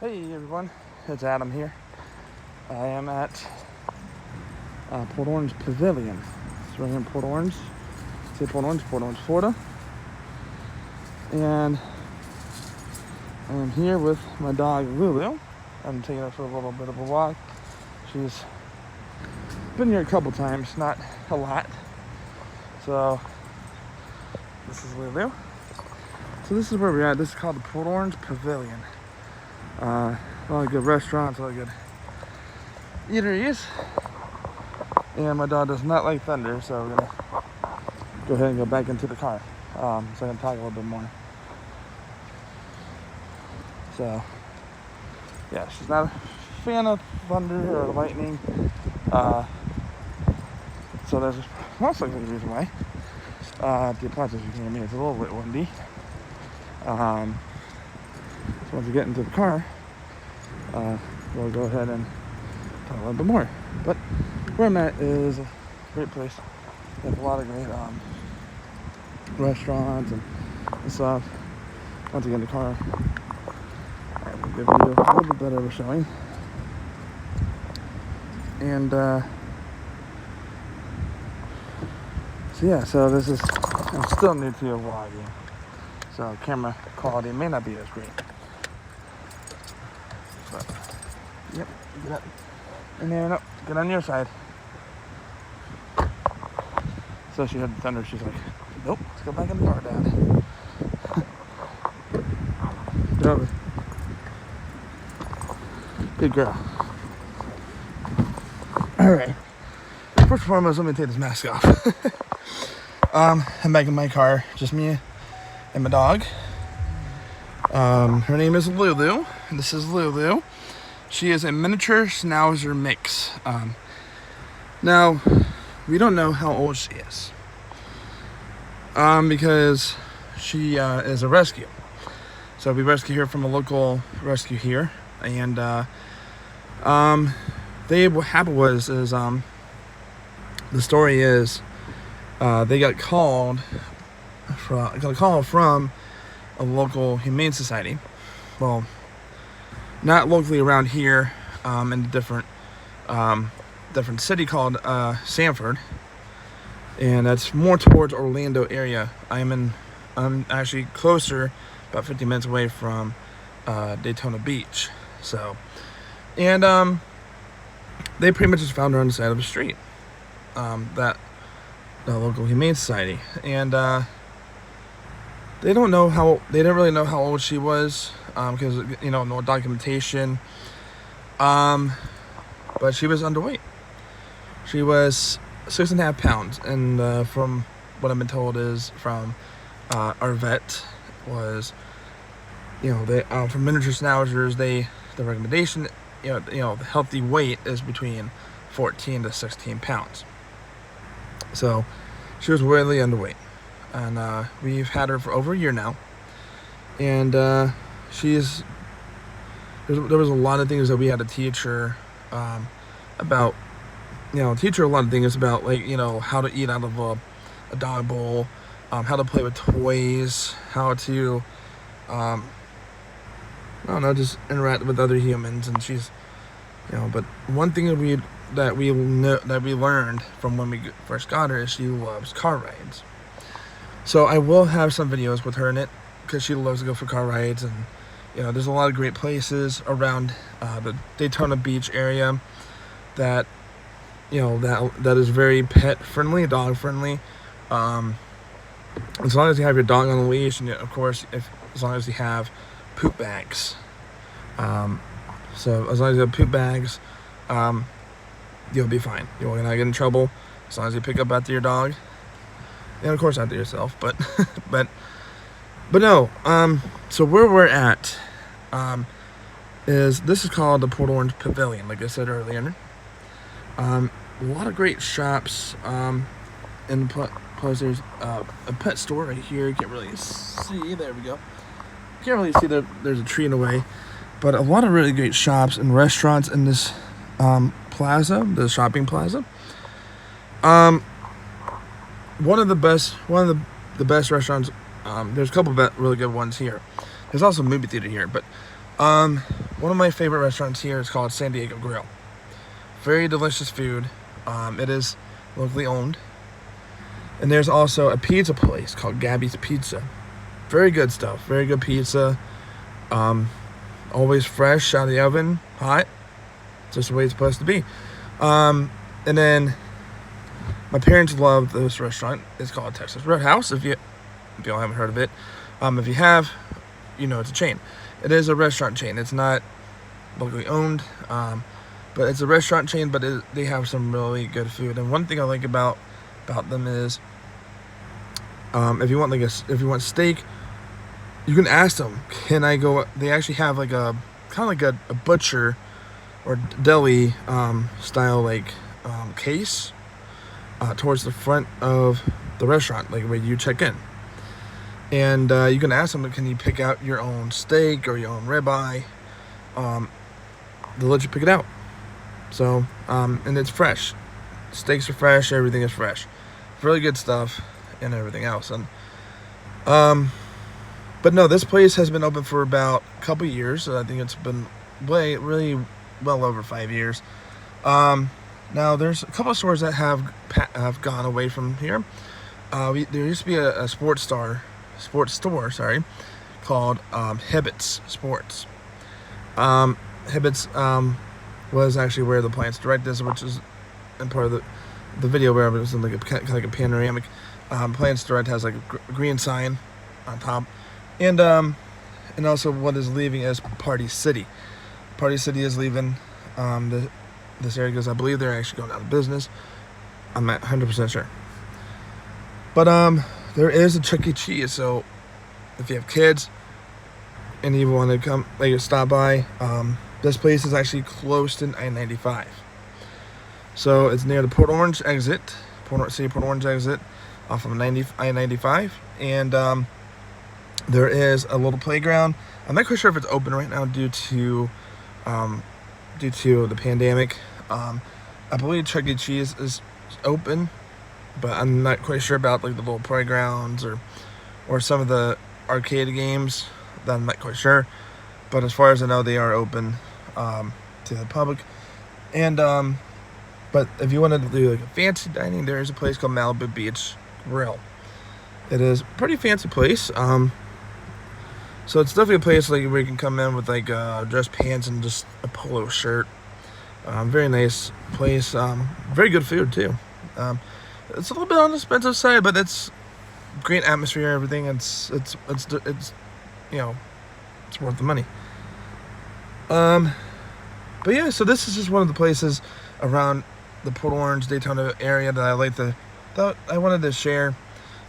Hey everyone, it's Adam here. I am at Port Orange Pavilion. It's right here in Port Orange. Say Port Orange, Florida. And I'm here with my dog LuLu. I'm taking her for a little bit of a walk. She's been here a couple times, not a lot. So this is LuLu. So this is where we're at. This is called the Port Orange Pavilion. A lot of good restaurants, a lot of good eateries. And my dog does not like thunder, so we're gonna go ahead and go back into the car so I can talk a little bit more. So yeah, she's not a fan of thunder or lightning, so there's most likely the reason why. The apologies if you can hear me, it's a little bit windy. So once we get into the car, we'll go ahead and talk a little bit more. But where I'm at is a great place. They have a lot of great restaurants and stuff. Once again, the car, I'll give you a little bit better of a showing. And so yeah, so this is, I'm still new to vlogging, so camera quality may not be as great. But, yep, get up in there, no, get on your side. So she heard the thunder, she's like, nope, let's go back in the car, Dad. Get over. Good girl. Alright. First and foremost, let me take this mask off. I'm back in my car, just me and my dog. Her name is LuLu. This is LuLu. She is a miniature schnauzer mix. Now, we don't know how old she is. Because she is a rescue. So we rescued her from a local rescue here. And what happened was the story is they got called from a local humane society. Well, not locally around here, in a different city called Sanford, and that's more towards Orlando area. I'm actually closer, about 50 minutes away from Daytona Beach. So, and they pretty much just found her on the side of the street. That the local humane society, and they didn't really know how old she was, because no documentation. But she was underweight. She was 6.5 pounds, and from what I've been told is from our vet was, they for miniature schnauzers, the recommendation, the healthy weight is between 14 to 16 pounds. So she was really underweight, and we've had her for over a year now, and there was a lot of things that we had to teach her about, teach her a lot of things about, like, how to eat out of a dog bowl, how to play with toys, how to I don't know, just interact with other humans. And she's, but one thing that we learned from when we first got her is she loves car rides. So I will have some videos with her in it, because she loves to go for car rides. And there's a lot of great places around the Daytona Beach area that that is very pet friendly, dog friendly. As long as you have your dog on a leash, and of course as long as you have poop bags. So as long as you have poop bags, you'll be fine. You're not get in trouble as long as you pick up after your dog, and of course after yourself. But but no. So where we're at this is called the Port Orange Pavilion, like I said earlier. A lot of great shops. And plus there's a pet store right here. You can't really see. There we go. Can't really see that there's a tree in the way, but a lot of really great shops and restaurants in this plaza, the shopping plaza. One of the best restaurants. There's a couple of really good ones here. There's also a movie theater here, but one of my favorite restaurants here is called San Diego Grill. Very delicious food. It is locally owned. And there's also a pizza place called Gabby's Pizza. Very good stuff. Very good pizza. Always fresh out of the oven, hot. Just the way it's supposed to be. And then my parents love this restaurant. It's called Texas Roadhouse. If you all haven't heard of it, if you have, you know it's a chain. It is a restaurant chain. It's not locally owned, but it's a restaurant chain. But they have some really good food. And one thing I like about them is, if you want steak, you can ask them, can I go? They actually have like a kind of like a butcher or deli style case towards the front of the restaurant, like where you check in. And you can ask them, can you pick out your own steak or your own ribeye? They'll let you pick it out. So, and it's fresh. Steaks are fresh. Everything is fresh. Really good stuff and everything else. And, but no, this place has been open for about a couple years. So I think it's been really well over 5 years. Now there's a couple of stores that have gone away from here. There used to be a sports store, called Hibbett's Sports. Hibbett's was actually where the Plants Direct is, which is in part of the video where it was in like a panoramic. Plants Direct has like a green sign on top, and also what is leaving is Party City. Party City is leaving this area because I believe they're actually going out of business. I'm not 100% sure. But there is a Chuck E. Cheese, so if you have kids and you want to come, stop by, this place is actually close to I-95. So it's near the Port Orange exit, Port Orange exit, off of I-95, and there is a little playground. I'm not quite sure if it's open right now due to the pandemic. I believe Chuck E. Cheese is open, but I'm not quite sure about like the little playgrounds or some of the arcade games. That I'm not quite sure, but as far as I know, they are open to the public. And but if you wanted to do like a fancy dining, there is a place called Malibu Beach Grill. It is a pretty fancy place. So it's definitely a place like where you can come in with like dress pants and just a polo shirt. Very nice place. Very good food too. It's a little bit on the expensive side, but it's great atmosphere and everything. It's you know, it's worth the money. But yeah, so this is just one of the places around the Port Orange, Daytona area that thought I wanted to share.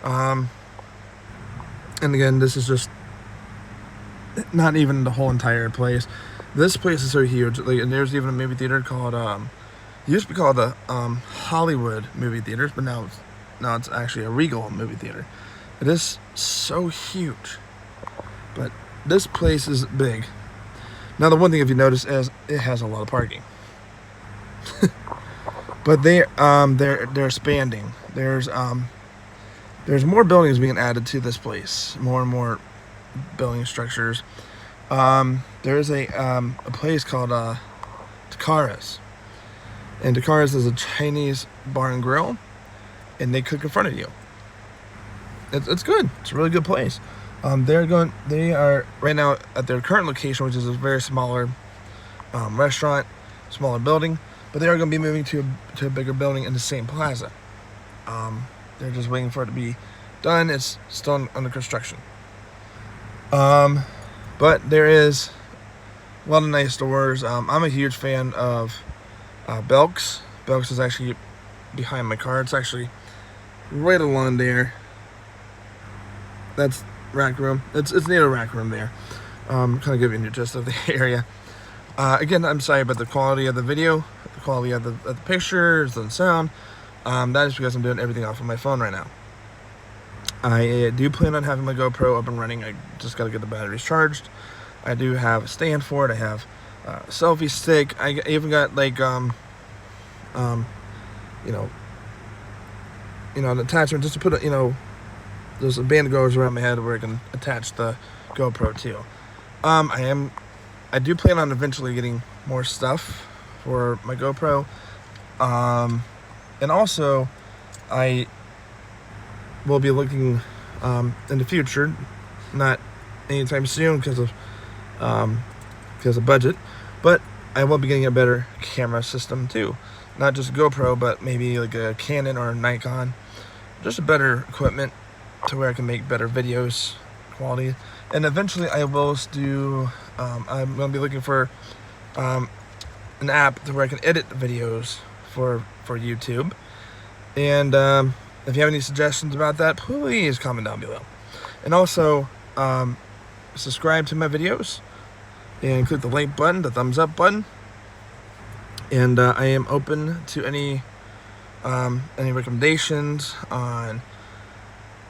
And again, this is just not even the whole entire place. This place is so huge. And there's even a movie theater called it used to be called the Hollywood Movie Theaters, but now it's actually a Regal movie theater. It is so huge, but this place is big. Now the one thing, if you notice, is it has a lot of parking. But they're expanding. There's more buildings being added to this place. More and more building structures. There is a place called Takara's. And Takara's is a Chinese bar and grill, and they cook in front of you. It's good. It's a really good place. They are right now at their current location, which is a very smaller restaurant, smaller building, but they are going to be moving to a bigger building in the same plaza. They're just waiting for it to be done. It's still under construction. But there is a lot of nice stores. I'm a huge fan of Belk's. Belk's is actually behind my car. It's actually right along there. That's Rack Room. It's near the Rack Room there. Kind of giving you a gist of the area. Again, I'm sorry about the quality of the video, the quality of the pictures and sound. That is because I'm doing everything off of my phone right now. I do plan on having my GoPro up and running. I just got to get the batteries charged. I do have a stand for it. I have a selfie stick. I even got like an attachment just to put there's a band that goes around my head where I can attach the GoPro to. I am I do plan on eventually getting more stuff for my GoPro. And also, I will be looking in the future, not anytime soon because of budget, but I will be getting a better camera system too. Not just GoPro, but maybe like a Canon or a Nikon. Just a better equipment to where I can make better videos quality. And eventually I will do, I'm going to be looking for an app to where I can edit videos for YouTube. And if you have any suggestions about that, please comment down below. And also, subscribe to my videos and click the like button, the thumbs up button. And I am open to any recommendations on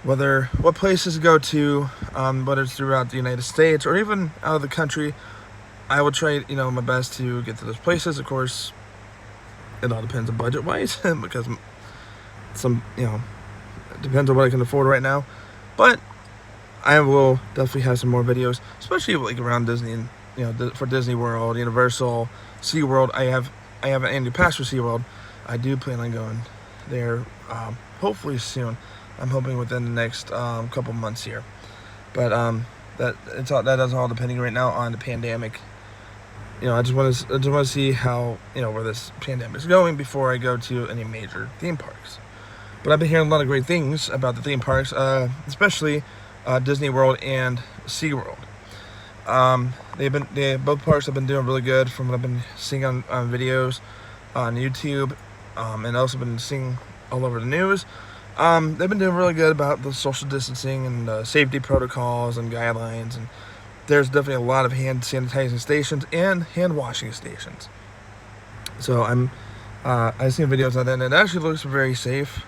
what places to go to, whether it's throughout the United States or even out of the country. I will try, my best to get to those places. Of course, it all depends on budget-wise because it depends on what I can afford right now. But I will definitely have some more videos, especially like around Disney and for Disney World, Universal, SeaWorld. I have an annual pass for SeaWorld. I do plan on going there hopefully soon. I'm hoping within the next couple months here. But that is all depending right now on the pandemic. I just want to see how where this pandemic is going before I go to any major theme parks. But I've been hearing a lot of great things about the theme parks, especially Disney World and SeaWorld. Both parks have been doing really good from what I've been seeing on videos on YouTube, and also been seeing all over the news. They've been doing really good about the social distancing and safety protocols and guidelines, and there's definitely a lot of hand sanitizing stations and hand washing stations. So I've seen videos on that, and it actually looks very safe,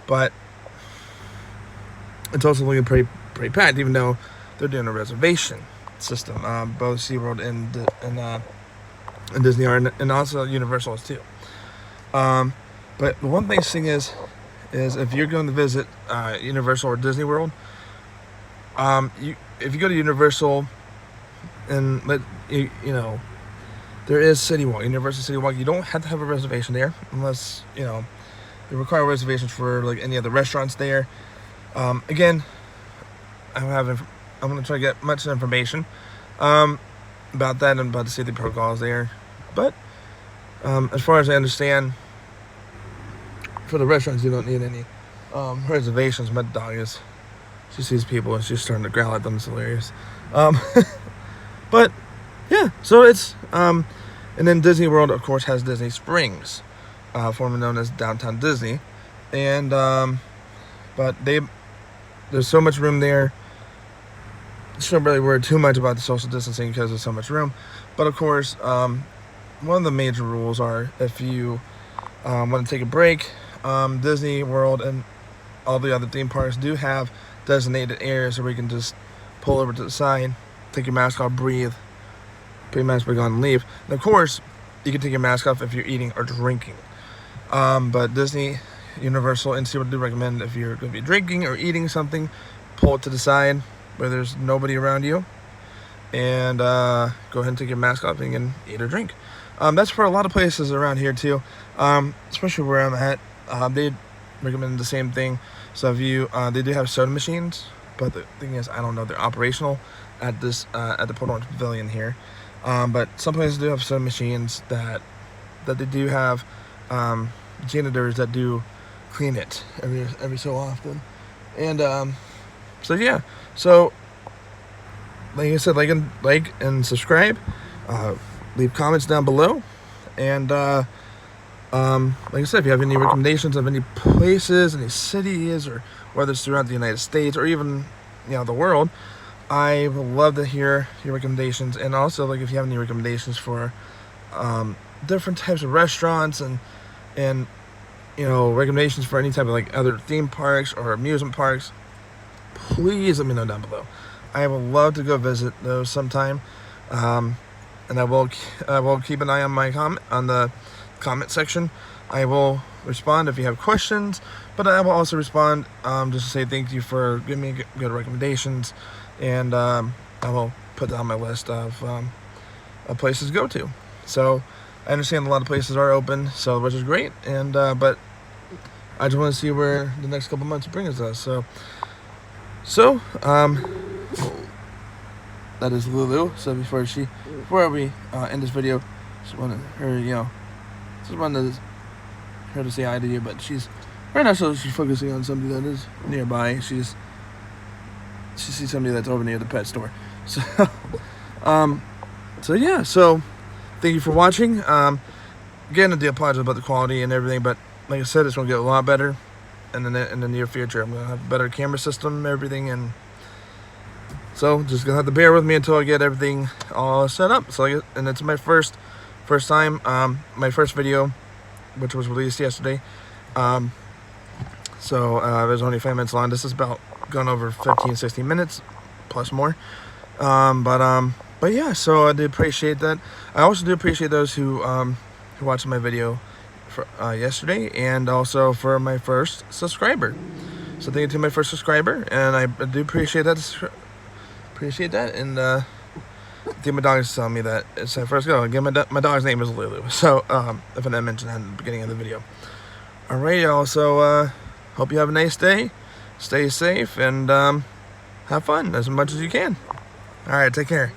but it's also looking pretty packed, even though they're doing a reservation system. Both SeaWorld and Disney are, and also Universal is too. But the one big thing is if you're going to visit Universal or Disney World, if you go to Universal and there is City Walk, Universal City Walk. You don't have to have a reservation there unless they require reservations for like any other restaurants there. Again, I'm going to try to get much information about that and about the safety protocols there. But as far as I understand, for the restaurants, you don't need any reservations. My dog she sees people and she's starting to growl at them. It's hilarious. But yeah, so it's and then Disney World, of course, has Disney Springs, formerly known as Downtown Disney, and but there's so much room there. Shouldn't really worry too much about the social distancing because there's so much room. But of course, one of the major rules are if you want to take a break, Disney World and all the other theme parks do have designated areas where you can just pull over to the side, take your mask off, breathe, put your mask back on, and leave. And of course, you can take your mask off if you're eating or drinking. But Disney, Universal, and SeaWorld do recommend if you're going to be drinking or eating something, pull it to the side where there's nobody around you, and go ahead and take your mask off and you can eat or drink. That's for a lot of places around here too, especially where I'm at. They recommend the same thing. So if you, they do have soda machines, but the thing is, I don't know, they're operational at the Port Orange Pavilion here. But some places do have soda machines that they do have janitors that do clean it every so often. And so yeah, so like I said, like and subscribe, leave comments down below, and like I said, if you have any recommendations of any places, any cities, or whether it's throughout the United States or even the world, I would love to hear your recommendations. And also, like, if you have any recommendations for different types of restaurants and recommendations for any type of like other theme parks or amusement parks, please let me know down below. I would love to go visit those sometime, and I will keep an eye on the comment section. I will respond if you have questions, but I will also respond just to say thank you for giving me good recommendations, and I will put that on my list of places to go to. So I understand a lot of places are open, so which is great. And but I just want to see where the next couple months brings us. So that is LuLu. So before we end this video, just wanted her, just wanted her to say hi to you. But she's right now, so she's focusing on somebody that is nearby. She sees somebody that's over near the pet store. So so yeah. So thank you for watching. Again, I do apologize about the quality and everything, but like I said, it's gonna get a lot better in the near future. I'm gonna have a better camera system, and everything, and so just gonna have to bear with me until I get everything all set up. So and it's my first time, my first video, which was released yesterday. So it was only 5 minutes long. This is about gone over 15-16 minutes plus more. But yeah, so I do appreciate that. I also do appreciate those who watched my video for yesterday, and also for my first subscriber. So thank you to my first subscriber, and I do appreciate that. And I think my dog is telling me that it's my first go. Again, my dog's name is LuLu. So if I didn't mention that in the beginning of the video. Alright, y'all. So hope you have a nice day. Stay safe and have fun as much as you can. Alright, take care.